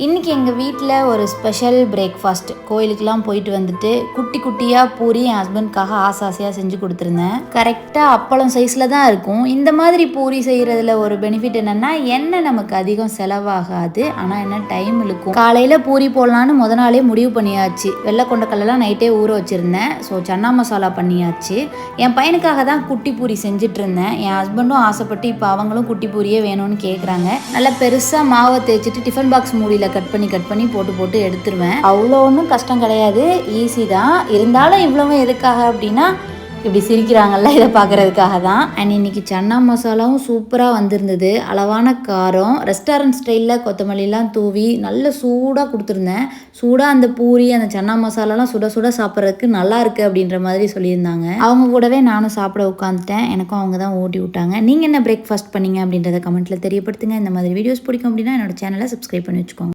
இன்றைக்கி எங்கள் வீட்டில் ஒரு ஸ்பெஷல் பிரேக்ஃபாஸ்ட். கோயிலுக்கெலாம் போயிட்டு வந்துட்டு குட்டி குட்டியாக பூரி என் ஹஸ்பண்ட்காக ஆசையாக செஞ்சு கொடுத்துருந்தேன். கரெக்டாக அப்பளம் சைஸில் தான் இருக்கும். இந்த மாதிரி பூரி செய்கிறதுல ஒரு பெனிஃபிட் என்னென்னா எண்ணெய் நமக்கு அதிகம் செலவாகாது. ஆனால் என்ன டைம் இழுக்கும். காலையில் பூரி போடலான்னு நாளே முடிவு பண்ணியாச்சு. வெள்ளை கொண்டக்கடலாம் நைட்டே ஊற வச்சுருந்தேன். ஸோ சன்னா மசாலா பண்ணியாச்சு. என் பையனுக்காக தான் குட்டி பூரி செஞ்சுட்டு இருந்தேன். என் ஹஸ்பண்டும் ஆசைப்பட்டு இப்போ அவங்களும் குட்டி பூரியே வேணும்னு கேட்குறாங்க. நல்லா பெருசாக மாவை தேய்ச்சிட்டு டிஃபன் பாக்ஸ் மூடியில் கட் பண்ணி போட்டு எடுத்துருவேன். அவ்வளோ ஒன்றும் கஷ்டம் கிடையாது, ஈஸி தான். இருந்தாலும் இவ்வளவும் எதுக்காக அப்படின்னா இப்படி சிரிக்கிறாங்கல்ல, இதை பார்க்குறதுக்காக தான். அண்ட் இன்றைக்கி சன்னா மசாலாவும் சூப்பராக வந்திருந்தது. அளவான காரம், ரெஸ்டாரண்ட் ஸ்டைலில் கொத்தமல்லிலாம் தூவி நல்ல சூடாக கொடுத்துருந்தேன். சூடாக அந்த பூரி அந்த சன்னா மசாலாலாம் சுட சுட சாப்பிட்றதுக்கு நல்லா இருக்குது அப்படின்ற மாதிரி சொல்லியிருந்தாங்க. அவங்க கூடவே நானும் சாப்பிட உட்காந்துட்டேன். எனக்கும் அவங்க தான் ஓட்டி விட்டாங்க. நீங்கள் என்ன பிரேக்ஃபாஸ்ட் பண்ணீங்க அப்படின்றத கமெண்ட்டில் தெரியப்படுத்துங்க. இந்த மாதிரி வீடியோஸ் பிடிக்கும் அப்படின்னா என்னோட சேனலை சப்ஸ்கிரைப் பண்ணி வச்சுக்கோங்க.